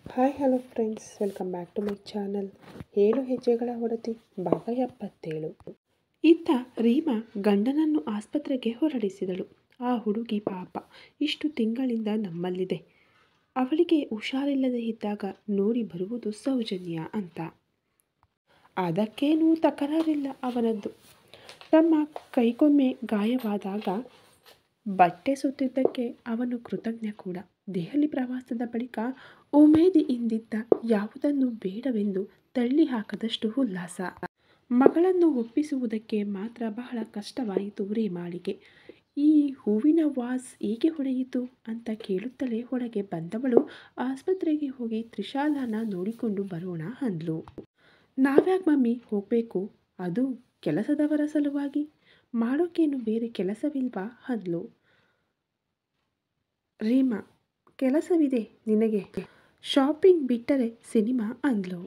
Hi hello friends, welcome back to my channel. 7 ಹೆಜ್ಜೆಗಳ ಹೊಡತಿ ಭಾಗ 77. ಇತ್ತ ರೀಮಾ ಗಂಡನನ್ನು ಆಸ್ಪತ್ರೆಗೆ ಹೊರಡಿಸಿದಳು. ಆ ಹುಡುಗಿ ಪಾಪ ಇಷ್ಟು ತಿಂಗಳಿಂದ ನಮ್ಮಲ್ಲಿದೆ, ಅವಳಿಗೆ ಹುಷಾರಿಲ್ಲದೆ ಇದ್ದಾಗ ನೋಡಿ ಬರುವುದು ಸೌಜನ್ಯ ಅಂತ. ಅದಕ್ಕೇನೂ ತಕರಾರಿಲ್ಲ ಅವನದ್ದು. ತಮ್ಮ ಕೈಗೊಮ್ಮೆ ಗಾಯವಾದಾಗ ಬಟ್ಟೆ ಸುತ್ತಿದ್ದಕ್ಕೆ ಅವನು ಕೃತಜ್ಞ ಕೂಡ. ದೆಹಲಿ ಪ್ರವಾಸದ ಬಳಿಕ ಉಮೇದಿಯಿಂದಿದ್ದ ಯಾವುದನ್ನು ಬೇಡವೆಂದು ತಳ್ಳಿ ಹಾಕದಷ್ಟು ಉಲ್ಲಾಸ. ಮಗಳನ್ನು ಒಪ್ಪಿಸುವುದಕ್ಕೆ ಮಾತ್ರ ಬಹಳ ಕಷ್ಟವಾಯಿತು ರೀಮಾಳಿಗೆ. ಈ ಹೂವಿನ ವಾಸ್ ಹೇಗೆ ಹೊಡೆಯಿತು ಅಂತ ಕೇಳುತ್ತಲೇ ಒಳಗೆ ಬಂದವಳು ಆಸ್ಪತ್ರೆಗೆ ಹೋಗಿ ತ್ರಿಶಾಲಾನ ನೋಡಿಕೊಂಡು ಬರೋಣ ಅಂದ್ಲು. ನಾವ್ಯಾಕೆ ಮಮ್ಮಿ ಹೋಗಬೇಕು, ಅದು ಕೆಲಸದವರ ಸಲುವಾಗಿ, ಮಾಡೋಕ್ಕೇನು ಬೇರೆ ಕೆಲಸವಿಲ್ವಾ ಅಂದ್ಲು ರೀಮಾ. ಕೆಲಸವಿದೆ ನಿನಗೆ, ಶಾಪಿಂಗ್ ಬಿಟ್ಟರೆ ಸಿನಿಮಾ ಅಂದ್ಲು.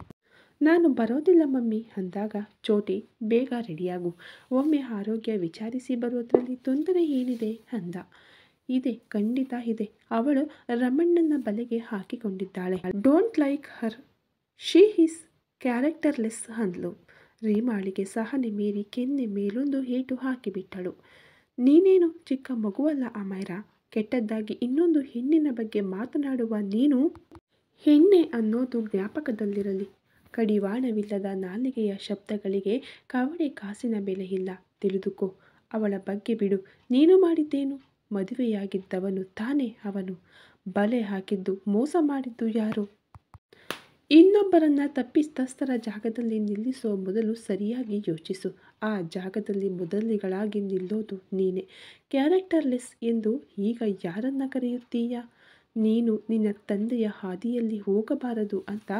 ನಾನು ಬರೋದಿಲ್ಲ ಮಮ್ಮಿ ಅಂದಾಗ, ಚೋಟಿ ಬೇಗ ರೆಡಿಯಾಗು, ಒಮ್ಮೆ ಆರೋಗ್ಯ ವಿಚಾರಿಸಿ ಬರೋದ್ರಲ್ಲಿ ತೊಂದರೆ ಏನಿದೆ ಅಂದ. ಇದೆ, ಖಂಡಿತ ಇದೆ. ಅವಳು ರಮಣ್ಣನ ಬಲೆಗೆ ಹಾಕಿಕೊಂಡಿದ್ದಾಳೆ. Don't like her, she is characterless ಅಂದ್ಲು. ರೀಮಾಳಿಗೆ ಸಹನೆ ಮೀರಿ ಕೆನ್ನೆ ಮೇಲೊಂದು ಏಟು ಹಾಕಿಬಿಟ್ಟಳು. ನೀನೇನು ಚಿಕ್ಕ ಮಗುವಲ್ಲ ಅಮೈರಾ, ಕೆಟ್ಟದ್ದಾಗಿ ಇನ್ನೊಂದು ಹೆಣ್ಣಿನ ಬಗ್ಗೆ ಮಾತನಾಡುವ ನೀನು. ಹೆಣ್ಣೆ ಅನ್ನೋದು ಜ್ಞಾಪಕದಲ್ಲಿರಲಿ. ಕಡಿವಾಣವಿಲ್ಲದ ನಾಲಿಗೆಯ ಶಬ್ದಗಳಿಗೆ ಕವಡೆ ಕಾಸಿನ ಬೆಲೆ ಇಲ್ಲ, ತಿಳಿದುಕೋ. ಅವಳ ಬಗ್ಗೆ ಬಿಡು. ನೀನು ಮಾಡಿದ್ದೇನು? ಮದುವೆಯಾಗಿದ್ದವನು ತಾನೇ ಅವನು. ಬಲೆ ಹಾಕಿದ್ದು, ಮೋಸ ಮಾಡಿದ್ದು ಯಾರು? ಇನ್ನೊಬ್ಬರನ್ನ ತಪ್ಪಿತಸ್ಥರ ಜಾಗದಲ್ಲಿ ನಿಲ್ಲಿಸೋ ಮೊದಲು ಸರಿಯಾಗಿ ಯೋಚಿಸು. ಆ ಜಾಗದಲ್ಲಿ ಮೊದಲಿಗಳಾಗಿ ನಿಲ್ಲೋದು ನೀನೇ. ಕ್ಯಾರೆಕ್ಟರ್ಲೆಸ್ ಎಂದು ಈಗ ಯಾರನ್ನ ಕರೆಯುತ್ತೀಯಾ? ನೀನು ನಿನ್ನ ತಂದೆಯ ಹಾದಿಯಲ್ಲಿ ಹೋಗಬಾರದು ಅಂತ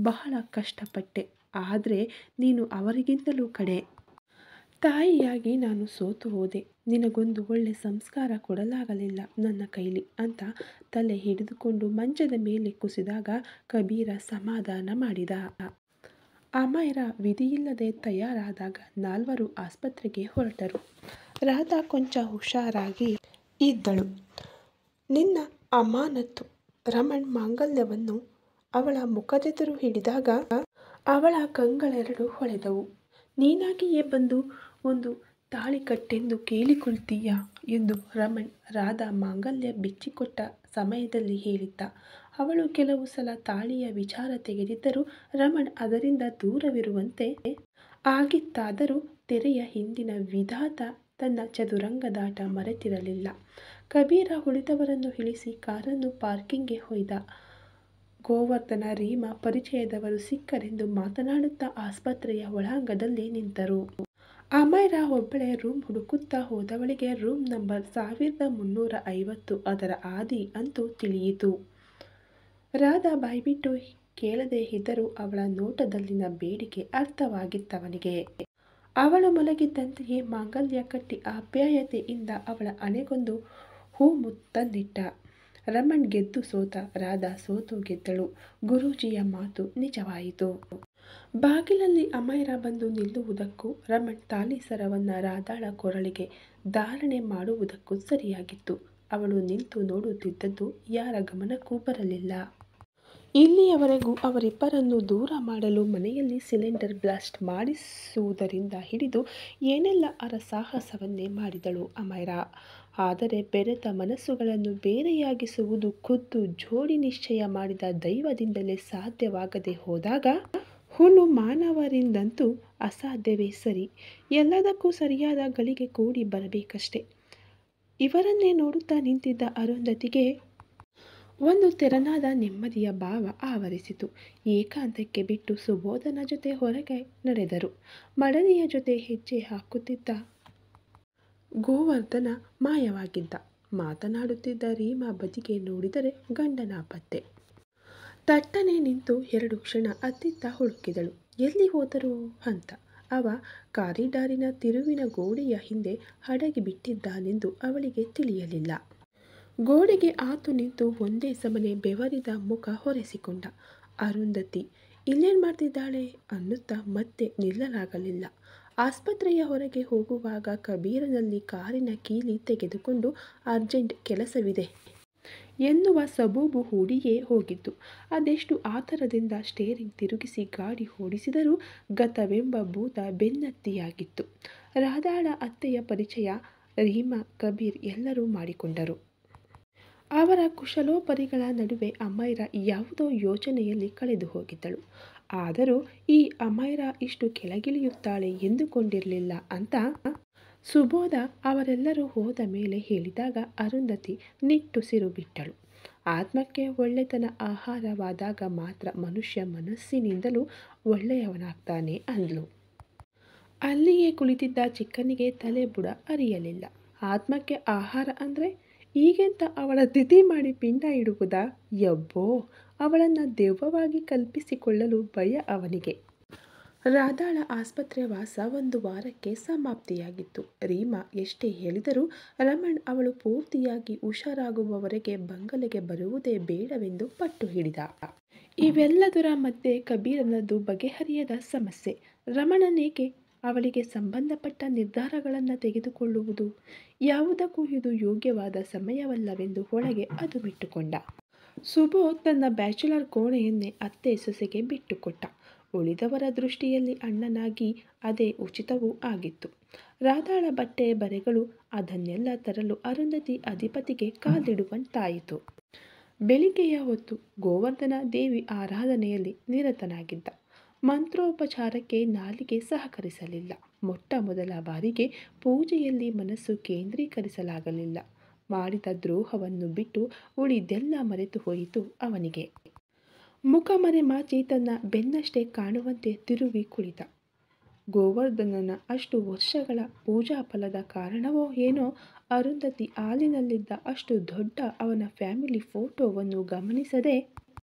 ಬಹಳ ಕಷ್ಟಪಟ್ಟೆ, ಆದರೆ ನೀನು ಅವರಿಗಿಂತಲೂ ಕಡೆ. ತಾಯಿಯಾಗಿ ನಾನು ಸೋತು ಹೋದೆ. ನಿನಗೊಂದು ಒಳ್ಳೆ ಸಂಸ್ಕಾರ ಕೊಡಲಾಗಲಿಲ್ಲ ನನ್ನ ಕೈಲಿ ಅಂತ ತಲೆ ಹಿಡಿದುಕೊಂಡು ಮಂಚದ ಮೇಲೆ ಕುಸಿದಾಗ ಕಬೀರ ಸಮಾಧಾನ ಮಾಡಿದ. ಅಮೈರಾ ವಿಧಿಯಿಲ್ಲದೆ ತಯಾರಾದಾಗ ನಾಲ್ವರು ಆಸ್ಪತ್ರೆಗೆ ಹೊರಟರು. ರಾಧಾ ಕೊಂಚ ಹುಷಾರಾಗಿ ಇದ್ದಳು. ನಿನ್ನ ಅಮಾನತ್ತು ರಮಣ್ ಮಾಂಗಲ್ಯವನ್ನು ಅವಳ ಮುಖದೆದುರು ಹಿಡಿದಾಗ ಅವಳ ಕಂಗಳೆರಡು ಹೊಳೆದವು. ನೀನಾಗಿಯೇ ಬಂದು ಒಂದು ತಾಳಿ ಕಟ್ಟೆಂದು ಕೇಳಿಕೊಳ್ತೀಯಾ ಎಂದು ರಮಣ್ ರಾಧಾ ಮಾಂಗಲ್ಯ ಬಿಚ್ಚಿಕೊಟ್ಟ ಸಮಯದಲ್ಲಿ ಹೇಳಿದ್ದ. ಅವಳು ಕೆಲವು ಸಲ ತಾಳಿಯ ವಿಚಾರ ತೆಗೆದಿದ್ದರೂ ರಮಣ್ ಅದರಿಂದ ದೂರವಿರುವಂತೆ ಆಗಿತ್ತಾದರೂ ತೆರೆಯ ಹಿಂದಿನ ವಿಧಾತ ತನ್ನ ಚದುರಂಗದಾಟ ಮರೆತಿರಲಿಲ್ಲ. ಕಬೀರ ಉಳಿದವರನ್ನು ಇಳಿಸಿ ಕಾರನ್ನು ಪಾರ್ಕಿಂಗ್ಗೆ ಒಯ್ದ. ಗೋವರ್ಧನ ರೀಮಾ ಪರಿಚಯದವರು ಸಿಕ್ಕರೆಂದು ಮಾತನಾಡುತ್ತಾ ಆಸ್ಪತ್ರೆಯ ಒಳಾಂಗದಲ್ಲಿ ನಿಂತರು. ಅಮೈರಾ ಒಬ್ಬಳೇ ರೂಮ್ ಹುಡುಕುತ್ತಾ ಹೋದವಳಿಗೆ ರೂಮ್ ನಂಬರ್ 1350 ಅದರ ಹಾದಿ ಅಂತೂ ತಿಳಿಯಿತು. ರಾಧಾ ಬಾಯ್ಬಿಟ್ಟು ಕೇಳದೆ ಇದ್ದರೂ ಅವಳ ನೋಟದಲ್ಲಿನ ಬೇಡಿಕೆ ಅರ್ಥವಾಗಿತ್ತವನಿಗೆ. ಅವಳು ಮಲಗಿದ್ದಂತೆಯೇ ಮಾಂಗಲ್ಯ ಕಟ್ಟಿ ಆಪ್ಯಾಯತೆಯಿಂದ ಅವಳ ಹಣೆಗೊಂದು ಹೂಮುತ್ತನ್ನಿಟ್ಟ. ರಮಣ್ ಗೆದ್ದು ಸೋತ, ರಾಧಾ ಸೋತು ಗೆದ್ದಳು. ಗುರೂಜಿಯ ಮಾತು ನಿಜವಾಯಿತು. ಬಾಗಿಲಲ್ಲಿ ಅಮೈರಾ ಬಂದು ನಿಲ್ಲುವುದಕ್ಕೂ ರಮಣ್ ತಾಲಿ ಸರವನ್ನ ರಾಧಾಳ ಕೊರಳಿಗೆ ಧಾರಣೆ ಮಾಡುವುದಕ್ಕೂ ಸರಿಯಾಗಿತ್ತು. ಅವಳು ನಿಂತು ನೋಡುತ್ತಿದ್ದದ್ದು ಯಾರ ಗಮನಕ್ಕೂ ಬರಲಿಲ್ಲ. ಇಲ್ಲಿಯವರೆಗೂ ಅವರಿಬ್ಬರನ್ನು ದೂರ ಮಾಡಲು ಮನೆಯಲ್ಲಿ ಸಿಲಿಂಡರ್ ಬ್ಲಾಸ್ಟ್ ಮಾಡಿಸುವುದರಿಂದ ಹಿಡಿದು ಏನೆಲ್ಲ ಹರಸಾಹಸವನ್ನೇ ಮಾಡಿದಳು ಅಮೈರಾ. ಆದರೆ ಬೆರೆತ ಮನಸ್ಸುಗಳನ್ನು ಬೇರೆಯಾಗಿಸುವುದು ಖುದ್ದು ಜೋಡಿ ನಿಶ್ಚಯ ಮಾಡಿದ ದೈವದಿಂದಲೇ ಸಾಧ್ಯವಾಗದೆ ಹೋದಾಗ ಹುಲು ಮಾನವರಿಂದಂತೂ ಅಸಾಧ್ಯವೇ ಸರಿ. ಎಲ್ಲದಕ್ಕೂ ಸರಿಯಾದ ಗಳಿಗೆ ಕೂಡಿ ಬರಬೇಕಷ್ಟೆ. ಇವರನ್ನೇ ನೋಡುತ್ತಾ ನಿಂತಿದ್ದ ಅರುಂಧತಿಗೆ ಒಂದು ತೆರನಾದ ನೆಮ್ಮದಿಯ ಭಾವ ಆವರಿಸಿತು. ಏಕಾಂತಕ್ಕೆ ಬಿಟ್ಟು ಸುಬೋಧನ ಜೊತೆ ಹೊರಗೆ ನಡೆದರು. ಮಡದಿಯ ಜೊತೆ ಹೆಜ್ಜೆ ಹಾಕುತ್ತಿದ್ದ ಗೋವರ್ಧನ ಮಾಯವಾಗಿದ್ದ. ಮಾತನಾಡುತ್ತಿದ್ದ ರೀಮಾ ಬದಿಗೆ ನೋಡಿದರೆ ಗಂಡನ ಪತ್ತೆ. ತಟ್ಟನೆ ನಿಂತು 2 ಕ್ಷಣ ಅತ್ತಿತ್ತ ಹುಡುಕಿದಳು. ಎಲ್ಲಿ ಹೋದರು ಅಂತ. ಅವ ಕಾರಿಡಾರಿನ ತಿರುವಿನ ಗೋಡೆಯ ಹಿಂದೆ ಅಡಗಿ ಬಿಟ್ಟಿದ್ದಾನೆಂದು ಅವಳಿಗೆ ತಿಳಿಯಲಿಲ್ಲ. ಗೋಡೆಗೆ ಆತು ನಿಂತು ಒಂದೇ ಸಮನೆ ಬೆವರಿದ ಮುಖ ಹೊರೆಸಿಕೊಂಡ. ಅರುಂಧತಿ ಇಲ್ಲೇನು ಮಾಡ್ತಿದ್ದಾಳೆ ಅನ್ನುತ್ತಾ ಮತ್ತೆ ನಿಲ್ಲಲಾಗಲಿಲ್ಲ. ಆಸ್ಪತ್ರೆಯ ಹೊರಗೆ ಹೋಗುವಾಗ ಕಬೀರನಲ್ಲಿ ಕಾರಿನ ಕೀಲಿ ತೆಗೆದುಕೊಂಡು ಅರ್ಜೆಂಟ್ ಕೆಲಸವಿದೆ ಎನ್ನುವ ಸಬೂಬು ಹೂಡಿಯೇ ಹೋಗಿತ್ತು. ಅದೆಷ್ಟು ಆತರದಿಂದ ಸ್ಟೇರಿಂಗ್ ತಿರುಗಿಸಿ ಗಾಡಿ ಓಡಿಸಿದರೂ ಗತವೆಂಬ ಭೂತ ಬೆನ್ನತ್ತಿಯಾಗಿತ್ತು. ರಾಧಾಳ ಅತ್ತೆಯ ಪರಿಚಯ ರೀಮಾ, ಕಬೀರ್ ಎಲ್ಲರೂ ಮಾಡಿಕೊಂಡರು. ಅವರ ಕುಶಲೋಪರಿಗಳ ನಡುವೆ ಅಮೈರಾ ಯಾವುದೋ ಯೋಚನೆಯಲ್ಲಿ ಕಳೆದು ಹೋಗಿದ್ದಳು. ಆದರೂ ಈ ಅಮೈರಾ ಇಷ್ಟು ಕೆಳಗಿಳಿಯುತ್ತಾಳೆ ಎಂದುಕೊಂಡಿರಲಿಲ್ಲ ಅಂತ ಸುಬೋಧ ಅವರೆಲ್ಲರೂ ಹೋದ ಮೇಲೆ ಹೇಳಿದಾಗ ಅರುಂಧತಿ ನಿಟ್ಟುಸಿರು ಬಿಟ್ಟಳು. ಆತ್ಮಕ್ಕೆ ಒಳ್ಳೆತನ ಆಹಾರವಾದಾಗ ಮಾತ್ರ ಮನುಷ್ಯ ಮನಸ್ಸಿನಿಂದಲೂ ಒಳ್ಳೆಯವನಾಗ್ತಾನೆ ಅಂದ್ಲು. ಅಲ್ಲಿಯೇ ಕುಳಿತಿದ್ದ ಚಿಕ್ಕನಿಗೆ ತಲೆ ಬುಡ ಅರಿಯಲಿಲ್ಲ. ಆತ್ಮಕ್ಕೆ ಆಹಾರ ಅಂದರೆ ಈಗೆಂತ ಅವಳ ತಿಥಿ ಮಾಡಿ ಪಿಂಡ ಇಡುವುದಾ? ಯಬ್ಬೋ, ಅವಳನ್ನು ದೆವ್ವವಾಗಿ ಕಲ್ಪಿಸಿಕೊಳ್ಳಲು ಭಯ ಅವನಿಗೆ. ರಾಧಾಳ ಆಸ್ಪತ್ರೆ ವಾಸ 1 ವಾರಕ್ಕೆ ಸಮಾಪ್ತಿಯಾಗಿತ್ತು. ರೀಮಾ ಎಷ್ಟೇ ಹೇಳಿದರೂ ರಮಣ್ ಅವಳು ಪೂರ್ತಿಯಾಗಿ ಹುಷಾರಾಗುವವರೆಗೆ ಬಂಗಲೆಗೆ ಬರುವುದೇ ಬೇಡವೆಂದು ಪಟ್ಟು ಹಿಡಿದ. ಇವೆಲ್ಲದರ ಮಧ್ಯೆ ಕಬೀರನದ್ದು ಬಗೆಹರಿಯದ ಸಮಸ್ಯೆ. ರಮಣನೇಕೆ ಅವಳಿಗೆ ಸಂಬಂಧಪಟ್ಟ ನಿರ್ಧಾರಗಳನ್ನು ತೆಗೆದುಕೊಳ್ಳುವುದು? ಯಾವುದಕ್ಕೂ ಇದು ಯೋಗ್ಯವಾದ ಸಮಯವಲ್ಲವೆಂದು ಒಳಗೆ ಅದುಮಿಟ್ಟುಕೊಂಡ. ಸುಬೋಧ್ ತನ್ನ ಬ್ಯಾಚುಲರ್ ಕೋಣೆಯನ್ನೇ ಅತ್ತೆ ಸೊಸೆಗೆ ಬಿಟ್ಟುಕೊಟ್ಟ. ಉಳಿದವರ ದೃಷ್ಟಿಯಲ್ಲಿ ಅಣ್ಣನಾಗಿ ಅದೇ ಉಚಿತವೂ ಆಗಿತ್ತು. ರಾಧಾಳ ಬಟ್ಟೆ ಬರೆಗಳು ಅದನ್ನೆಲ್ಲ ತರಲು ಅರುಂಧತಿ ಅಧಿಪತಿಗೆ ಕಾಲಿಡುವಂತಾಯಿತು. ಬೆಳಿಗ್ಗೆಯ ಹೊತ್ತು ಗೋವರ್ಧನ ದೇವಿ ಆರಾಧನೆಯಲ್ಲಿ ನಿರತನಾಗಿದ್ದ. ಮಂತ್ರೋಪಚಾರಕ್ಕೆ ನಾಲಿಗೆ ಸಹಕರಿಸಲಿಲ್ಲ. ಮೊಟ್ಟ ಮೊದಲ ಬಾರಿಗೆ ಪೂಜೆಯಲ್ಲಿ ಮನಸ್ಸು ಕೇಂದ್ರೀಕರಿಸಲಾಗಲಿಲ್ಲ. ಮಾಡಿದ ದ್ರೋಹವನ್ನು ಬಿಟ್ಟು ಉಳಿದೆಲ್ಲ ಮರೆತು ಹೋಯಿತು ಅವನಿಗೆ. ಮುಖ ಮರೆಮಾಚಿ ತನ್ನ ಬೆನ್ನಷ್ಟೇ ಕಾಣುವಂತೆ ತಿರುಗಿ ಕುಳಿತ. ಗೋವರ್ಧನನ ಅಷ್ಟು ವರ್ಷಗಳ ಪೂಜಾ ಫಲದ ಕಾರಣವೋ ಏನೋ ಅರುಂಧತಿ ಹಾಲಿನಲ್ಲಿದ್ದ ಅಷ್ಟು ದೊಡ್ಡ ಅವನ ಫ್ಯಾಮಿಲಿ ಫೋಟೋವನ್ನು ಗಮನಿಸದೆ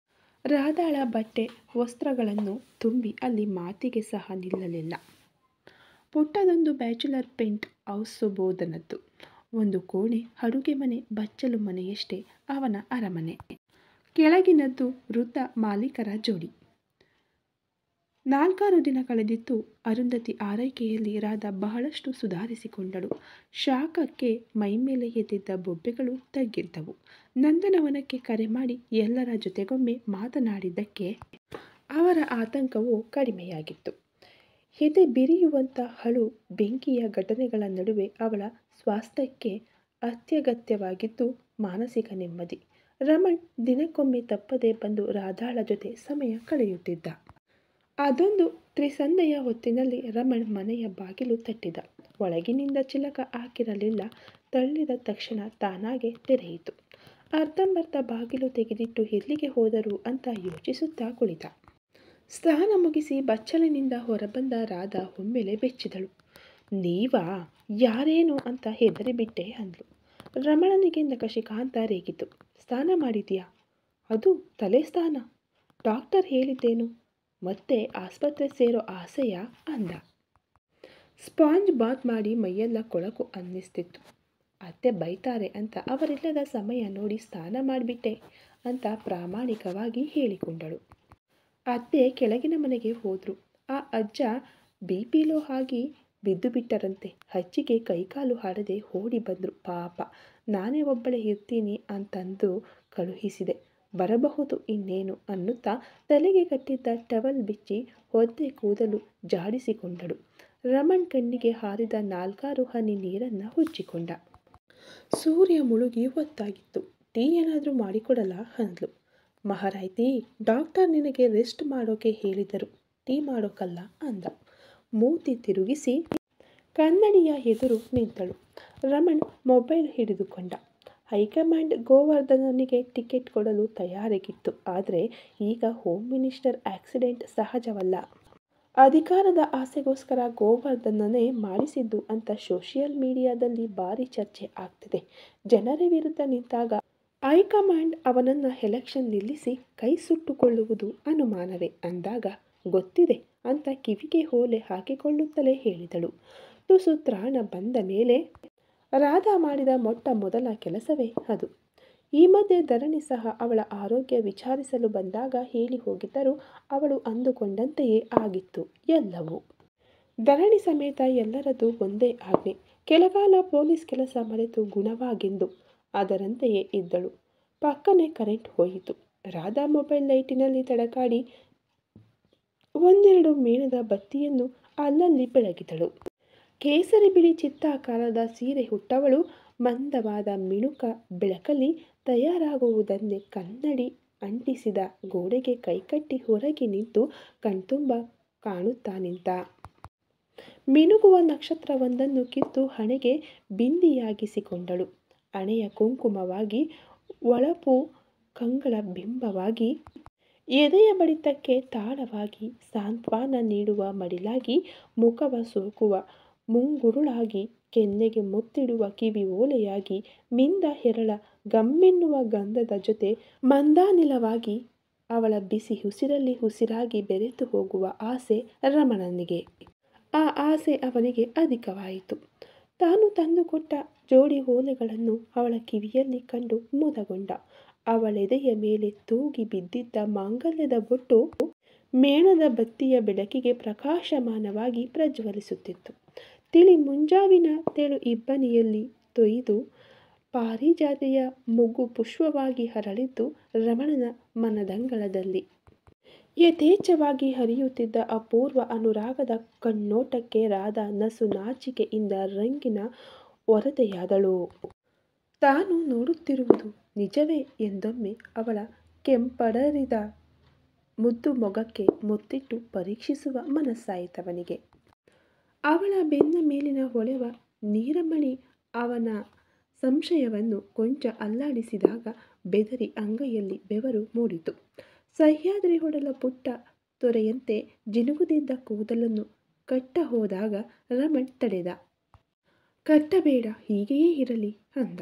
ರಾಧಾಳ ಬಟ್ಟೆ ವಸ್ತ್ರಗಳನ್ನು ತುಂಬಿ ಅಲ್ಲಿ ಮಾತಿಗೆ ಸಹ ನಿಲ್ಲಲಿಲ್ಲ. ಪುಟ್ಟದೊಂದು ಬ್ಯಾಚುಲರ್ ಪೆಂಟ್ ಹೌಸ್ ಸುಬೋಧನದ್ದು. 1 ಕೋಣೆ, ಅಡುಗೆ ಮನೆ, ಬಚ್ಚಲು ಮನೆಯಷ್ಟೇ ಅವನ ಅರಮನೆ. ಕೆಳಗಿನದ್ದು ವೃದ್ಧ ಮಾಲೀಕರ ಜೋಡಿ. 4 ದಿನ ಕಳೆದಿತ್ತು. ಅರುಂಧತಿ ಆರೈಕೆಯಲ್ಲಿ ರಾಧಾ ಬಹಳಷ್ಟು ಸುಧಾರಿಸಿಕೊಂಡಳು. ಶಾಖಕ್ಕೆ ಮೈಮೇಲೆ ಎದ್ದಿದ್ದ ಬೊಬ್ಬೆಗಳು ತಗ್ಗಿದ್ದವು. ನಂದನವನಕ್ಕೆ ಕರೆ ಮಾಡಿ ಎಲ್ಲರ ಜೊತೆಗೊಮ್ಮೆ ಮಾತನಾಡಿದ್ದಕ್ಕೆ ಅವರ ಆತಂಕವೂ ಕಡಿಮೆಯಾಗಿತ್ತು. ಎದೆ ಬಿರಿಯುವಂಥ ಹಳು ಬೆಂಕಿಯ ಘಟನೆಗಳ ನಡುವೆ ಅವಳ ಸ್ವಾಸ್ಥ್ಯಕ್ಕೆ ಅತ್ಯಗತ್ಯವಾಗಿದ್ದು ಮಾನಸಿಕ ನೆಮ್ಮದಿ. ರಮಣ್ ದಿನಕ್ಕೊಮ್ಮೆ ತಪ್ಪದೆ ಬಂದು ರಾಧಾಳ ಜೊತೆ ಸಮಯ ಕಳೆಯುತ್ತಿದ್ದ. ಅದೊಂದು ತ್ರಿಸಂಧೆಯ ಹೊತ್ತಿನಲ್ಲಿ ರಮಣ್ ಮನೆಯ ಬಾಗಿಲು ತಟ್ಟಿದ. ಒಳಗಿನಿಂದ ಚಿಲಕ ಹಾಕಿರಲಿಲ್ಲ. ತಳ್ಳಿದ ತಕ್ಷಣ ತಾನಾಗೆ ತೆರೆಯಿತು. ಅರ್ಧಂಬರ್ಧ ಬಾಗಿಲು ತೆಗೆದಿಟ್ಟು ಎಲ್ಲಿಗೆ ಹೋದರು ಅಂತ ಯೋಚಿಸುತ್ತಾ ಕುಳಿತ. ಸ್ನಾನ ಮುಗಿಸಿ ಬಚ್ಚಲಿನಿಂದ ಹೊರಬಂದ ರಾಧಾ ಒಮ್ಮೆಲೆ ಬೆಚ್ಚಿದಳು. ನೀವಾ? ಯಾರೇನು ಅಂತ ಹೆದರಿಬಿಟ್ಟೆ ಅಂದ್ಲು. ರಮಣನಿಗೆ ನಖಶಿಖಾಂತ ರೇಗಿತು. ಸ್ನಾನ ಮಾಡಿದ್ಯಾ? ಅದು ತಲೆ ಸ್ನಾನ. ಡಾಕ್ಟರ್ ಹೇಳಿದ್ದೇನು? ಮತ್ತೆ ಆಸ್ಪತ್ರೆ ಸೇರೋ ಆಸೆಯಾ ಅಂದ. ಸ್ಪಾಂಜ್ ಬಾತ್ ಮಾಡಿ ಮೈಯೆಲ್ಲ ಕೊಳಕು ಅನ್ನಿಸ್ತಿತ್ತು. ಅತ್ತೆ ಬೈತಾರೆ ಅಂತ ಅವರಿಲ್ಲದ ಸಮಯ ನೋಡಿ ಸ್ನಾನ ಮಾಡಿಬಿಟ್ಟೆ ಅಂತ ಪ್ರಾಮಾಣಿಕವಾಗಿ ಹೇಳಿಕೊಂಡಳು. ಅತ್ತೆ ಕೆಳಗಿನ ಮನೆಗೆ ಹೋದ್ರು. ಆ ಅಜ್ಜ BP ಲೋ ಆಗಿ ಬಿದ್ದು ಬಿಟ್ಟರಂತೆ. ಅಜ್ಜಿಗೆ ಕೈಕಾಲು ಆಡದೆ ಓಡಿ ಬಂದ್ರು. ಪಾಪ, ನಾನೇ ಒಬ್ಬಳೇ ಇರ್ತೀನಿ ಅಂತಂದು ಕಳುಹಿಸಿದೆ. ಬರಬಹುದು ಇನ್ನೇನು ಅನ್ನುತ್ತಾ ತಲೆಗೆ ಕಟ್ಟಿದ್ದ ಟವಲ್ ಬಿಚ್ಚಿ ಒದ್ದೆ ಕೂದಲು ಜಾಡಿಸಿಕೊಂಡಳು. ರಮಣ್ ಕಣ್ಣಿಗೆ ಹಾರಿದ 4 ಹನಿ ನೀರನ್ನು ಉಜ್ಜಿಕೊಂಡ. ಸೂರ್ಯ ಮುಳುಗಿ ಹೊತ್ತಾಗಿತ್ತು. ಟೀ ಏನಾದರೂ ಮಾಡಿಕೊಡಲಾ ಅಂದ್ಲು. ಮಹಾರಾಯ್ತಿ, ಡಾಕ್ಟರ್ ನಿನಗೆ ರೆಸ್ಟ್ ಮಾಡೋಕೆ ಹೇಳಿದರು, ಟೀ ಮಾಡೋಕಲ್ಲ ಅಂದ. ಮೂತಿ ತಿರುಗಿಸಿ ಕನ್ನಡಿಯ ಎದುರು ನಿಂತಳು. ರಮಣ್ ಮೊಬೈಲ್ ಹಿಡಿದುಕೊಂಡ. ಹೈಕಮಾಂಡ್ ಗೋವರ್ಧನನಿಗೆ ಟಿಕೆಟ್ ಕೊಡಲು ತಯಾರಾಗಿತ್ತು. ಆದರೆ ಈಗ ಹೋಮ್ ಮಿನಿಸ್ಟರ್ ಆಕ್ಸಿಡೆಂಟ್ ಸಹಜವಲ್ಲ. ಅಧಿಕಾರದ ಆಸೆಗೋಸ್ಕರ ಗೋವರ್ಧನನೇ ಮಾಡಿಸಿದ್ದು ಅಂತ ಸೋಷಿಯಲ್ ಮೀಡಿಯಾದಲ್ಲಿ ಭಾರಿ ಚರ್ಚೆ ಆಗ್ತಿದೆ. ಜನರ ವಿರುದ್ಧ ನಿಂತಾಗ ಹೈಕಮಾಂಡ್ ಅವನನ್ನು ಎಲೆಕ್ಷನ್ ನಿಲ್ಲಿಸಿ ಕೈ ಸುಟ್ಟುಕೊಳ್ಳುವುದು ಅನುಮಾನವೇ ಅಂದಾಗ ಗೊತ್ತಿದೆ ಅಂತ ಕಿವಿಗೆ ಓಲೆ ಹಾಕಿಕೊಳ್ಳುತ್ತಲೇ ಹೇಳಿದಳು. ತುಸು ತ್ರಾಣ ಬಂದ ಮೇಲೆ ರಾಧಾ ಮಾಡಿದ ಮೊಟ್ಟ ಮೊದಲ ಕೆಲಸವೇ ಅದು. ಈ ಮಧ್ಯೆ ಧರಣಿ ಸಹ ಅವಳ ಆರೋಗ್ಯ ವಿಚಾರಿಸಲು ಬಂದಾಗ ಹೇಳಿ ಹೋಗಿದ್ದರೂ ಅವಳು ಅಂದುಕೊಂಡಂತೆಯೇ ಆಗಿತ್ತು ಎಲ್ಲವೂ. ಧರಣಿ ಸಮೇತ ಎಲ್ಲರದ್ದು ಒಂದೇ ಆಜ್ಞೆ. ಕೆಲಕಾಲ ಪೊಲೀಸ್ ಕೆಲಸ ಮರೆತು ಗುಣವಾಗೆಂದು ಅದರಂತೆಯೇ ಇದ್ದಳು. ಪಕ್ಕನೆ ಕರೆಂಟ್ ಹೋಯಿತು. ರಾಧಾ ಮೊಬೈಲ್ ಲೈಟಿನಲ್ಲಿ ತಡಕಾಡಿ ಒಂದೆರಡು ಮೇಣದ ಬತ್ತಿಯನ್ನು ಅಲ್ಲಲ್ಲಿ ಬೆಳಗಿದಳು. ಕೇಸರಿ ಬಿಳಿ ಚಿತ್ತಾಕಾರದ ಸೀರೆ ಹುಟ್ಟವಳು ಮಂದವಾದ ಮಿಣುಕ ಬೆಳಕಲ್ಲಿ ತಯಾರಾಗುವುದನ್ನೇ ಕನ್ನಡಿ ಅಂಟಿಸಿದ ಗೋಡೆಗೆ ಕೈಕಟ್ಟಿ ಹೊರಗೆ ನಿಂತು ಕಣ್ತುಂಬ ಕಾಣುತ್ತಾ ನಿಂತ. ಮಿನುಗುವ ನಕ್ಷತ್ರವೊಂದನ್ನು ಕಿತ್ತು ಹಣೆಗೆ ಬಿಂದಿಯಾಗಿಸಿಕೊಂಡಳು. ಹಣೆಯ ಕುಂಕುಮವಾಗಿ, ಒಳಪು ಕಂಗಳ ಬಿಂಬವಾಗಿ, ಎದೆಯ ಬಡಿತಕ್ಕೆ ತಾಳವಾಗಿ, ಸಾಂತ್ವನ ನೀಡುವ ಮಡಿಲಾಗಿ, ಮುಖವ ಸೋಕುವ ಮುಂಗುರುಳಾಗಿ, ಕೆನ್ನೆಗೆ ಮುತ್ತಿಡುವ ಕಿವಿ ಓಲೆಯಾಗಿ, ಮಿಂದ ಹೆರಳ ಗಮ್ಮೆನ್ನುವ ಗಂಧದ ಜೊತೆ ಮಂದಾನಿಲವಾಗಿ, ಅವಳ ಬಿಸಿ ಉಸಿರಲ್ಲಿ ಉಸಿರಾಗಿ ಬೆರೆತು ಹೋಗುವ ಆಸೆ ರಮಣನಿಗೆ. ಆ ಆಸೆ ಅವನಿಗೆ ಅಧಿಕವಾಯಿತು. ತಾನು ತಂದುಕೊಟ್ಟ ಜೋಡಿ ಓಲೆಗಳನ್ನು ಅವಳ ಕಿವಿಯಲ್ಲಿ ಕಂಡು ಮುದಗೊಂಡ. ಅವಳೆದೆಯ ಮೇಲೆ ತೂಗಿ ಬಿದ್ದಿದ್ದ ಮಾಂಗಲ್ಯದ ಬೊಟ್ಟು ಮೇಣದ ಬತ್ತಿಯ ಬೆಳಕಿಗೆ ಪ್ರಕಾಶಮಾನವಾಗಿ ಪ್ರಜ್ವಲಿಸುತ್ತಿತ್ತು. ತಿಳಿ ಮುಂಜಾವಿನ ತೆಳು ಇಬ್ಬನಿಯಲ್ಲಿ ತೊಯ್ದು ಪಾರಿಜಾತೆಯ ಮೊಗ್ಗು ಪುಷ್ಪವಾಗಿ ಹರಳಿದ್ದು ರಮಣನ ಮನದಂಗಳದಲ್ಲಿ. ಯಥೇಚ್ಛವಾಗಿ ಹರಿಯುತ್ತಿದ್ದ ಅಪೂರ್ವ ಅನುರಾಗದ ಕಣ್ಣೋಟಕ್ಕೆ ರಾಧಾ ನಸು ನಾಚಿಕೆಯಿಂದ ರಂಗಿನ ಒರತೆಯಾದಳು. ತಾನು ನೋಡುತ್ತಿರುವುದು ನಿಜವೇ ಎಂದೊಮ್ಮೆ ಅವಳ ಕೆಂಪಡರಿದ ಮುದ್ದು ಮೊಗಕ್ಕೆ ಮುತ್ತಿಟ್ಟು ಪರೀಕ್ಷಿಸುವ ಮನಸ್ಸಾಯಿತವನಿಗೆ. ಅವಳ ಬೆನ್ನ ಮೇಲಿನ ಹೊಳೆವ ನೀರಮಣಿ ಅವನ ಸಂಶಯವನ್ನು ಕೊಂಚ ಅಲ್ಲಾಡಿಸಿದಾಗ ಬೆದರಿ ಅಂಗೈಯಲ್ಲಿ ಬೆವರು ಮೂಡಿತು. ಸಹ್ಯಾದ್ರಿ ಹೊಡಲ ಪುಟ್ಟ ತೊರೆಯಂತೆ ಜಿನುಗುತ್ತಿದ್ದ ಕೂದಲನ್ನು ಕಟ್ಟ ಹೋದಾಗ ರಮಣ್ ತಡೆದ. ಕಟ್ಟಬೇಡ, ಹೀಗೆಯೇ ಇರಲಿ ಅಂದ.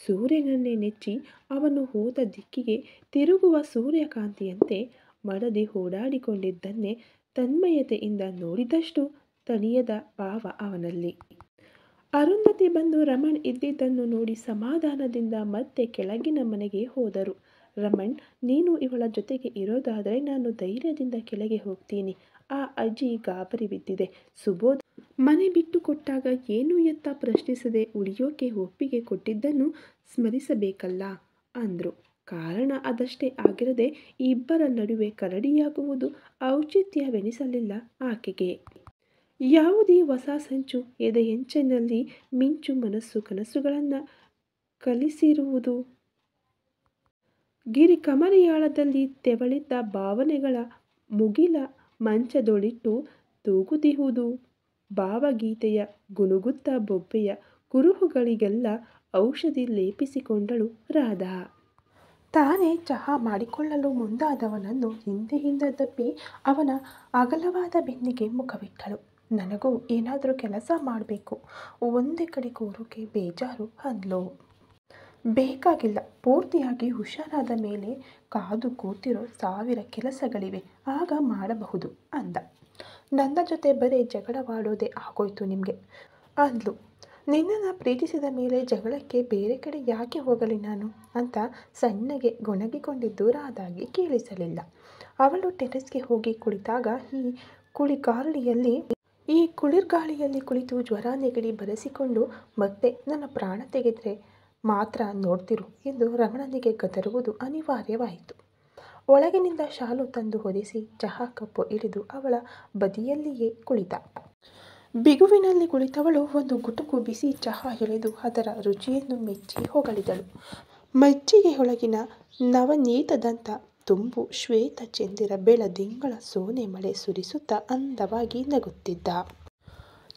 ಸೂರ್ಯನನ್ನೇ ನೆಚ್ಚಿ ಅವನು ಹೋದ ದಿಕ್ಕಿಗೆ ತಿರುಗುವ ಸೂರ್ಯಕಾಂತಿಯಂತೆ ಮಡದಿ ಓಡಾಡಿಕೊಂಡಿದ್ದನ್ನೇ ತನ್ಮಯತೆಯಿಂದ ನೋಡಿದಷ್ಟು ತಣಿಯದ ಭಾವ ಅವನಲ್ಲಿ. ಅರುಂಧತಿ ಬಂದು ರಮಣ್ ಇದ್ದಿದ್ದನ್ನು ನೋಡಿ ಸಮಾಧಾನದಿಂದ ಮತ್ತೆ ಕೆಳಗಿನ ಮನೆಗೆ ಹೋದರು. ರಮಣ್, ನೀನು ಇವಳ ಜೊತೆಗೆ ಇರೋದಾದರೆ ನಾನು ಧೈರ್ಯದಿಂದ ಕೆಳಗೆ ಹೋಗ್ತೀನಿ. ಆ ಅಜ್ಜಿ ಗಾಬರಿ ಬಿದ್ದಿದೆ. ಸುಬೋಧ್ ಮನೆ ಬಿಟ್ಟು ಕೊಟ್ಟಾಗ ಏನು ಎತ್ತ ಪ್ರಶ್ನಿಸದೆ ಉಳಿಯೋಕೆ ಒಪ್ಪಿಗೆ ಕೊಟ್ಟಿದ್ದನ್ನು ಸ್ಮರಿಸಬೇಕಲ್ಲ ಅಂದ್ರು. ಕಾರಣ ಅದಷ್ಟೇ ಆಗಿರದೆ ಇಬ್ಬರ ನಡುವೆ ಕರಡಿಯಾಗುವುದು ಔಚಿತ್ಯವೆನಿಸಲಿಲ್ಲ ಆಕೆಗೆ. ಯಾವುದೀ ಹೊಸ ಸಂಚು, ಎದೆಯಂಚಿನಲ್ಲಿ ಮಿಂಚು, ಮನಸ್ಸು ಕನಸುಗಳನ್ನು ಕಲಿಸಿರುವುದು, ಗಿರಿಕಮರಿಯಾಳದಲ್ಲಿ ತೆವಳಿದ್ದ ಭಾವನೆಗಳ ಮುಗಿಲ ಮಂಚದೊಳಿಟ್ಟು ತೂಗುದಿಹುದು, ಭಾವಗೀತೆಯ ಗುನುಗುತ್ತ ಬೊಬ್ಬೆಯ ಕುರುಹುಗಳಿಗೆಲ್ಲ ಔಷಧಿ ಲೇಪಿಸಿಕೊಂಡಳು ರಾಧಾ. ತಾನೇ ಚಹಾ ಮಾಡಿಕೊಳ್ಳಲು ಮುಂದಾದವನನ್ನು ಹಿಂದೆಯಿಂದ ದಬ್ಬಿ ಅವನ ಅಗಲವಾದ ಬೆನ್ನಿಗೆ ಮುಖವಿಟ್ಟಳು. ನನಗೂ ಏನಾದರೂ ಕೆಲಸ ಮಾಡಬೇಕು, ಒಂದೇ ಕಡೆ ಕೂರೋಕೆ ಬೇಜಾರು ಅಂದ್ಲು. ಬೇಕಾಗಿಲ್ಲ, ಪೂರ್ತಿಯಾಗಿ ಹುಷಾರಾದ ಮೇಲೆ ಕಾದು ಕೂತಿರೋ 1000 ಕೆಲಸಗಳಿವೆ, ಆಗ ಮಾಡಬಹುದು ಅಂದ. ನನ್ನ ಜೊತೆ ಬರೀ ಜಗಳವಾಡೋದೇ ಆಗೋಯ್ತು ನಿಮಗೆ ಅಂದ್ಲು. ನಿನ್ನನ್ನು ಪ್ರೀತಿಸಿದ ಮೇಲೆ ಜಗಳಕ್ಕೆ ಬೇರೆ ಕಡೆ ಯಾಕೆ ಹೋಗಲಿ ನಾನು ಅಂತ ಸಣ್ಣಗೆ ಗೊಣಗಿಕೊಂಡಿದ್ದು ರಾಧಾಗೆ ಕೇಳಿಸಲಿಲ್ಲ. ಅವಳು ಟೆರೆಸ್ಗೆ ಹೋಗಿ ಕುಳಿತಾಗ ಈ ಕುಳಿರ್ಗಾಳಿಯಲ್ಲಿ ಕುಳಿತು ಜ್ವರ ನೆಗಡಿ ಬರೆಸಿಕೊಂಡು ಮತ್ತೆ ನನ್ನ ಪ್ರಾಣ ತೆಗೆದರೆ ಮಾತ್ರ ನೋಡ್ತಿರು ಎಂದು ರಮಣನಿಗೆ ಗದರುವುದು ಅನಿವಾರ್ಯವಾಯಿತು. ಒಳಗಿನಿಂದ ಶಾಲು ತಂದು ಹೊದಿಸಿ ಚಹಾ ಕಪ್ಪು ಹಿಡಿದು ಅವಳ ಬದಿಯಲ್ಲಿಯೇ ಕುಳಿತ. ಬಿಗುವಿನಲ್ಲಿ ಕುಳಿತವಳು ಒಂದು ಗುಟುಕು ಬಿಸಿ ಚಹಾ ಎಳೆದು ಅದರ ರುಚಿಯನ್ನು ಮೆಚ್ಚಿ ಹೊಗಳಿದಳು. ಮಜ್ಜಿಗೆಯೊಳಗಿನ ನವನೀತದಂಥ ತುಂಬು ಶ್ವೇತ ಚಂದಿರ ಬೆಳದಿಂಗಳ ಸೋನೆ ಮಳೆ ಸುರಿಸುತ್ತಾ ಅಂದವಾಗಿ ನಗುತ್ತಿದ್ದ.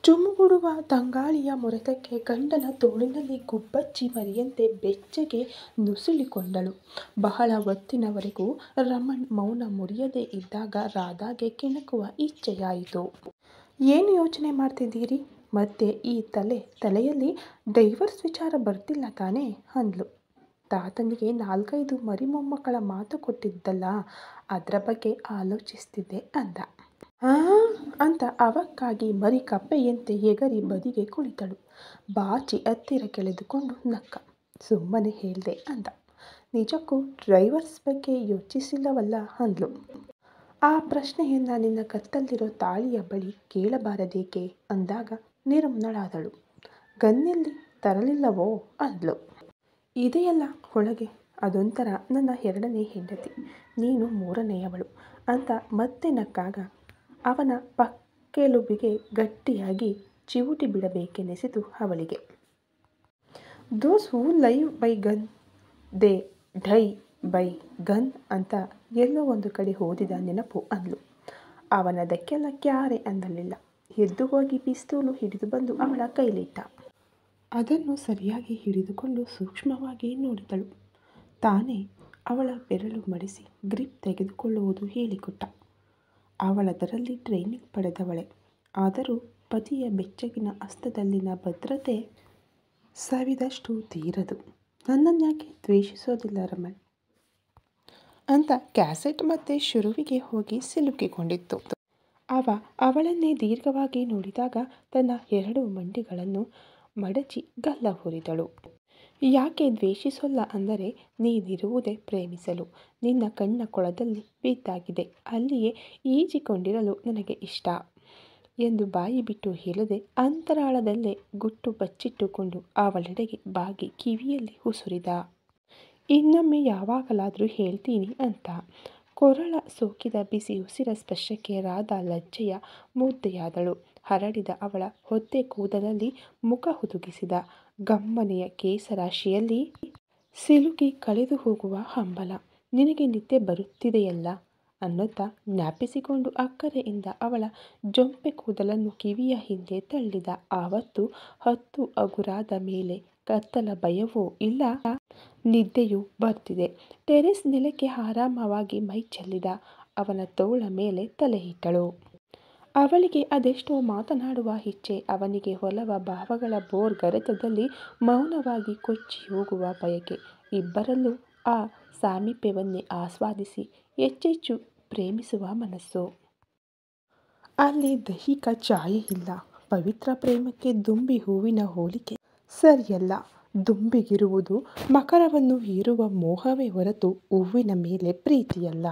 ಚುಮ್ಮುಗುಡುವ ತಂಗಾಳಿಯ ಮೊರೆತಕ್ಕೆ ಗಂಡನ ತೋಳಿನಲ್ಲಿ ಗುಬ್ಬಚ್ಚಿ ಮರಿಯಂತೆ ಬೆಚ್ಚಗೆ ನುಸುಳಿಕೊಂಡಳು. ಬಹಳ ಹೊತ್ತಿನವರೆಗೂ ರಮಣ್ ಮೌನ ಮುರಿಯದೇ ಇದ್ದಾಗ ರಾಧಾಗೆ ಕೆಣಕುವ ಇಚ್ಛೆಯಾಯಿತು. ಏನು ಯೋಚನೆ ಮಾಡ್ತಿದ್ದೀರಿ? ಮತ್ತೆ ಈ ತಲೆಯಲ್ಲಿ ಡೈವರ್ಸ್ ವಿಚಾರ ಬರ್ತಿಲ್ಲ ತಾನೇ ಅಂದ್ಲು. ತಾತನಿಗೆ 4-5 ಮರಿ ಮೊಮ್ಮಕ್ಕಳ ಮಾತು ಕೊಟ್ಟಿದ್ದಲ್ಲ, ಅದರ ಬಗ್ಗೆ ಆಲೋಚಿಸ್ತಿದ್ದೆ ಅಂದ. ಅಂತ ಅವಕ್ಕಾಗಿ ಮರಿ ಕಪ್ಪೆಯಂತೆ ಎಗರಿ ಬದಿಗೆ ಕುಳಿತಳು. ಬಾಚಿ ಹತ್ತಿರ ಕೆಳೆದುಕೊಂಡು ನಕ್ಕ. ಸುಮ್ಮನೆ ಹೇಳ್ದೆ ಅಂದ. ನಿಜಕ್ಕೂ ಡೈವರ್ಸ್ ಬಗ್ಗೆ ಯೋಚಿಸಿಲ್ಲವಲ್ಲ ಅಂದ್ಲು. ಆ ಪ್ರಶ್ನೆಯನ್ನ ನಿನ್ನ ಕತ್ತಲ್ಲಿರೋ ತಾಳಿಯ ಬಳಿ ಕೇಳಬಾರದೇಕೆ ಅಂದಾಗ ನಿರುಮ್ನಳಾದಳು. ಗನ್ನೆಲ್ಲಿ ತರಲಿಲ್ಲವೋ ಅಂದ್ಲು. ಇದೆಯಲ್ಲ ಒಳಗೆ ಅದೊಂಥರ ನನ್ನ ಎರಡನೇ ಹೆಂಡತಿ, ನೀನು ಮೂರನೆಯವಳು ಅಂತ ಮತ್ತೆ ನಕ್ಕಾಗ ಅವನ ಪಕ್ಕೆಲುಬಿಗೆ ಗಟ್ಟಿಯಾಗಿ ಚಿವುಟಿ ಬಿಡಬೇಕೆನಿಸಿತು ಅವಳಿಗೆ. Those who live by gun they die by gun ಅಂತ ಎಲ್ಲೋ ಒಂದು ಕಡೆ ಓದಿದ ನೆನಪು ಅಂದ್ಲು. ಅವನದಕ್ಕೆಲ್ಲ ಕ್ಯಾರೆ ಅನ್ನಲಿಲ್ಲ. ಎದ್ದು ಹೋಗಿ ಪಿಸ್ತೂಲು ಹಿಡಿದು ಬಂದು ಅವಳ ಕೈಲಿಟ್ಟ. ಅದನ್ನು ಸರಿಯಾಗಿ ಹಿಡಿದುಕೊಂಡು ಸೂಕ್ಷ್ಮವಾಗಿ ನೋಡಿದಳು. ತಾನೇ ಅವಳ ಬೆರಳು ಮಡಿಸಿ ಗ್ರಿಪ್ ತೆಗೆದುಕೊಳ್ಳುವುದು ಹೇಳಿಕೊಟ್ಟ. ಅವಳದರಲ್ಲಿ ಟ್ರೈನಿಂಗ್ ಪಡೆದವಳೆ. ಆದರೂ ಪತಿಯ ಬೆಚ್ಚಗಿನ ಹಸ್ತದಲ್ಲಿನ ಭದ್ರತೆ ಸವಿದಷ್ಟು ತೀರದು. ನನ್ನನ್ಯಾಕೆ ದ್ವೇಷಿಸೋದಿಲ್ಲ ರಮಣ್ ಅಂತ ಕ್ಯಾಸೆಟ್ ಮತ್ತೆ ಶುರುವಿಗೆ ಹೋಗಿ ಸಿಲುಕಿಕೊಂಡಿತ್ತು. ಅವಳನ್ನೇ ದೀರ್ಘವಾಗಿ ನೋಡಿದಾಗ ತನ್ನ ಎರಡು ಮಂಡಿಗಳನ್ನು ಮಡಚಿ ಗಲ್ಲ ಹೊರಿದಳು. ಯಾಕೆ ದ್ವೇಷಿಸೋಲ್ಲ ಅಂದರೆ, ನೀನಿರುವುದೇ ಪ್ರೇಮಿಸಲು. ನಿನ್ನ ಕಣ್ಣ ಕೊಳದಲ್ಲಿ ಬಿದ್ದಾಗಿದೆ, ಅಲ್ಲಿಯೇ ಈಜಿಕೊಂಡಿರಲು ನನಗೆ ಇಷ್ಟ ಎಂದು ಬಾಯಿ ಬಿಟ್ಟು ಹೇಳದೆ ಅಂತರಾಳದಲ್ಲೇ ಗುಟ್ಟು ಬಚ್ಚಿಟ್ಟುಕೊಂಡು ಅವಳೆಡೆಗೆ ಬಾಗಿ ಕಿವಿಯಲ್ಲಿ ಉಸುರಿದ. ಇನ್ನೊಮ್ಮೆ ಯಾವಾಗಲಾದರೂ ಹೇಳ್ತೀನಿ ಅಂತ. ಕೊರಳ ಸೋಕಿದ ಬಿಸಿ ಉಸಿರ ಸ್ಪರ್ಶಕ್ಕೆ ರಾಧಾ ಲಜ್ಜೆಯ ಮುದ್ದೆಯಾದಳು. ಹರಡಿದ ಅವಳ ಒದ್ದೆ ಕೂದಲಲ್ಲಿ ಮುಖ ಹುದುಗಿಸಿದ ಗಮ್ಮನೆಯ ಕೇಸರಾಶಿಯಲ್ಲಿ ಸಿಲುಕಿ ಕಳೆದು ಹೋಗುವ ಹಂಬಲ. ನಿನಗೆ ನಿದ್ದೆ ಬರುತ್ತಿದೆಯಲ್ಲ ಅನ್ನುತ್ತಾ ಜ್ಞಾಪಿಸಿಕೊಂಡು ಅಕ್ಕರೆಯಿಂದ ಅವಳ ಜೊಂಪೆ ಕೂದಲನ್ನು ಕಿವಿಯ ಹಿಂದೆ ತಳ್ಳಿದ. ಆವತ್ತು 10 ಹಗುರಾದ ಮೇಲೆ ಕತ್ತಲ ಭಯವೂ ಇಲ್ಲ, ನಿದ್ದೆಯೂ ಬರ್ತಿದೆ. ಟೆರೇಸ್ ನೆಲಕ್ಕೆ ಆರಾಮವಾಗಿ ಮೈ ಚೆಲ್ಲಿದ. ಅವನ ತೋಳ ಮೇಲೆ ತಲೆ ಇಟ್ಟಳು. ಅವಳಿಗೆ ಅದೆಷ್ಟೋ ಮಾತನಾಡುವ ಇಚ್ಛೆ, ಅವನಿಗೆ ಒಲವ ಭಾವಗಳ ಬೋರ್ಗರೆತದಲ್ಲಿ ಮೌನವಾಗಿ ಕೊಚ್ಚಿ ಹೋಗುವ ಬಯಕೆ. ಇಬ್ಬರಲ್ಲೂ ಆ ಸಾಮೀಪ್ಯವನ್ನೇ ಆಸ್ವಾದಿಸಿ ಹೆಚ್ಚೆಚ್ಚು ಪ್ರೇಮಿಸುವ ಮನಸ್ಸು. ಅಲ್ಲಿ ದೈಹಿಕ ಛಾಯೆ ಇಲ್ಲ. ಪವಿತ್ರ ಪ್ರೇಮಕ್ಕೆ ದುಂಬಿ ಹೂವಿನ ಹೋಲಿಕೆ ಸರಿಯಲ್ಲ. ದುಂಬಿಗಿರುವುದು ಮಕರವನ್ನು ಹೀರುವ ಮೋಹವೇ ಹೊರತು ಹೂವಿನ ಮೇಲೆ ಪ್ರೀತಿಯಲ್ಲ.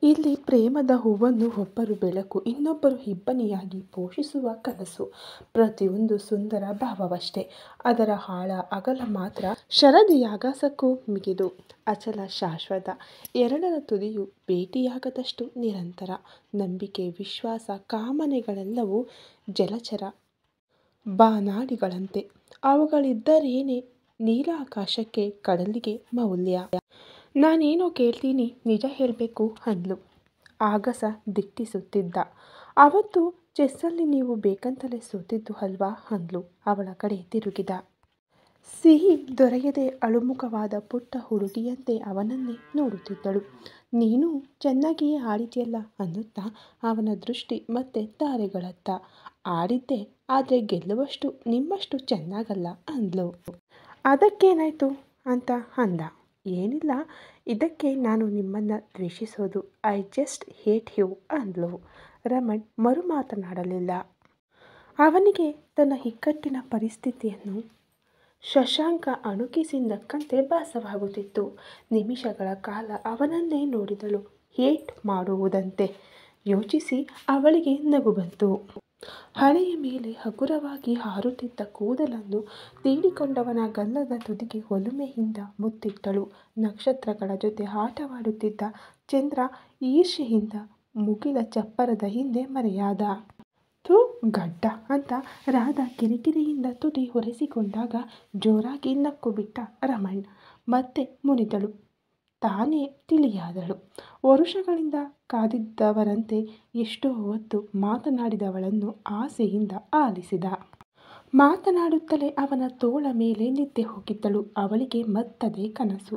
ಇಲ್ಲಿ ಪ್ರೇಮದ ಹೂವನ್ನು ಒಬ್ಬರು ಬೆಳಕು, ಇನ್ನೊಬ್ಬರು ಇಬ್ಬನಿಯಾಗಿ ಪೋಷಿಸುವ ಕನಸು. ಪ್ರತಿಯೊಂದು ಸುಂದರ ಭಾವವಷ್ಟೇ, ಅದರ ಆಳ ಅಗಲ ಮಾತ್ರ ಶರದಿಯಾಗಾಸಕ್ಕೂ ಮಿಗಿದು ಅಚಲ ಶಾಶ್ವತ. ಎರಡರ ತುದಿಯು ಭೇಟಿಯಾಗದಷ್ಟು ನಿರಂತರ. ನಂಬಿಕೆ, ವಿಶ್ವಾಸ, ಕಾಮನೆಗಳೆಲ್ಲವೂ ಜಲಚರ ಬಾನಾಡಿಗಳಂತೆ. ಅವುಗಳಿದ್ದರೇನೆ ನೀಲಾಕಾಶಕ್ಕೆ ಕಡಲಿಗೆ ಮೌಲ್ಯ. ನಾನೇನೋ ಕೇಳ್ತೀನಿ, ನಿಜ ಹೇಳಬೇಕು ಅಂದ್ಲು. ಆಗಸ ದಿಟ್ಟಿಸುತ್ತಿದ್ದ. ಅವತ್ತು ಚೆಸ್ಸಲ್ಲಿ ನೀವು ಬೇಕಂತಲೇ ಸೋತಿದ್ದು ಅಲ್ವಾ ಅಂದ್ಲು ಅವಳ ಕಡೆ ತಿರುಗಿದ. ಸಿಹಿ ದೊರೆಯದೆ ಅಳುಮುಖವಾದ ಪುಟ್ಟ ಹುಡುಗಿಯಂತೆ ಅವನನ್ನೇ ನೋಡುತ್ತಿದ್ದಳು. ನೀನು ಚೆನ್ನಾಗಿಯೇ ಆಡಿದ್ಯಲ್ಲ ಅನ್ನುತ್ತಾ ಅವನ ದೃಷ್ಟಿ ಮತ್ತೆ ತಾರೆಗಳತ್ತ. ಆಡಿದ್ದೆ, ಆದರೆ ಗೆಲ್ಲುವಷ್ಟು ನಿಮ್ಮಷ್ಟು ಚೆನ್ನಾಗಲ್ಲ ಅಂದ್ಲು. ಅದಕ್ಕೇನಾಯ್ತು ಅಂತ ಅಂದ. ಏನಿಲ್ಲ, ಇದಕ್ಕೆ ನಾನು ನಿಮ್ಮನ್ನು ದ್ವೇಷಿಸೋದು. ಐ ಜಸ್ಟ್ ಹೇಟ್ ಯು ಅಂದ್ಲು. ರಮಣ್ ಮರು ಮಾತನಾಡಲಿಲ್ಲ. ಅವನಿಗೆ ತನ್ನ ಇಕ್ಕಟ್ಟಿನ ಪರಿಸ್ಥಿತಿಯನ್ನು ಶಶಾಂಕ ಅಣುಕಿಸಿ ನಕ್ಕಂತೆ ಭಾಸವಾಗುತ್ತಿತ್ತು. ನಿಮಿಷಗಳ ಕಾಲ ಅವನನ್ನೇ ನೋಡಿದಳು. ಹೇಟ್ ಮಾಡುವುದಂತೆ ಯೋಚಿಸಿ ಅವಳಿಗೆ ನಗು ಬಂತು. ಹಣೆಯ ಮೇಲೆ ಹಗುರವಾಗಿ ಹಾರುತ್ತಿದ್ದ ಕೂದಲನ್ನು ತೀಡಿಕೊಂಡವನ ಗಲ್ಲದ ತುದಿಗೆ ಒಲುಮೆಯಿಂದ ಮುತ್ತಿಟ್ಟಳು. ನಕ್ಷತ್ರಗಳ ಜೊತೆ ಆಟವಾಡುತ್ತಿದ್ದ ಚಂದ್ರ ಈರ್ಷೆಯಿಂದ ಮುಗಿಲ ಚಪ್ಪರದ ಹಿಂದೆ ಮರೆಯಾದ. ಥೂ ಗಡ್ಡ ಅಂತ ರಾಧಾ ಕಿರಿಕಿರಿಯಿಂದ ತುಟಿ ಒರೆಸಿಕೊಂಡಾಗ ಜೋರಾಗಿ ನಕ್ಕು ಬಿಟ್ಟ ರಮಣ್. ಮತ್ತೆ ಮುನಿದಳು. ತಾನೇ ತಿಳಿಯಾದಳು. ವರುಷಗಳಿಂದ ಕಾದಿದ್ದವರಂತೆ ಎಷ್ಟೋ ಹೊತ್ತು ಮಾತನಾಡಿದವಳನ್ನು ಆಸೆಯಿಂದ ಆಲಿಸಿದ. ಮಾತನಾಡುತ್ತಲೇ ಅವನ ತೋಳ ಮೇಲೆ ನಿದ್ದೆ ಹೋಗಿದ್ದಳು. ಅವಳಿಗೆ ಮತ್ತದೇ ಕನಸು.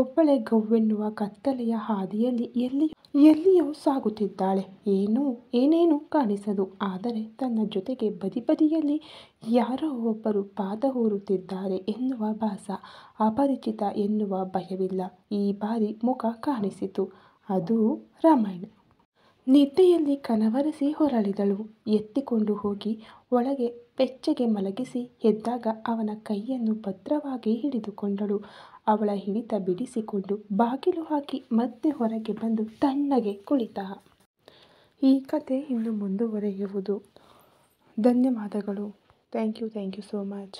ಒಬ್ಬಳೇ ಗವ್ವೆನ್ನುವ ಕತ್ತಲೆಯ ಹಾದಿಯಲ್ಲಿ ಎಲ್ಲಿಯೋ ಸಾಗುತ್ತಿದ್ದಾಳೆ. ಏನೇನೂ ಕಾಣಿಸದು. ಆದರೆ ತನ್ನ ಜೊತೆಗೆ ಬದಿಯಲ್ಲಿ ಯಾರೋ ಒಬ್ಬರು ಪಾದ ಊರುತ್ತಿದ್ದಾರೆ ಎನ್ನುವ ಭಾಸ. ಅಪರಿಚಿತ ಎನ್ನುವ ಭಯವಿಲ್ಲ. ಈ ಬಾರಿ ಮುಖ ಕಾಣಿಸಿತು. ಅದು ರಮಣ್. ನಿದ್ದೆಯಲ್ಲಿ ಕನವರಿಸಿ ಹೊರಳಿದಳು. ಎತ್ತಿಕೊಂಡು ಹೋಗಿ ಒಳಗೆ ಬೆಚ್ಚಗೆ ಮಲಗಿಸಿ ಎದ್ದಾಗ ಅವನ ಕೈಯನ್ನು ಭದ್ರವಾಗಿ ಹಿಡಿದುಕೊಂಡಳು. ಅವಳ ಹಿಡಿತ ಬಿಡಿಸಿಕೊಂಡು ಬಾಗಿಲು ಹಾಕಿ ಮತ್ತೆ ಹೊರಗೆ ಬಂದು ತಣ್ಣಗೆ ಕುಳಿತ. ಈ ಕತೆ ಇನ್ನು ಮುಂದುವರೆಯುವುದು. ಧನ್ಯವಾದಗಳು. Thank you so much.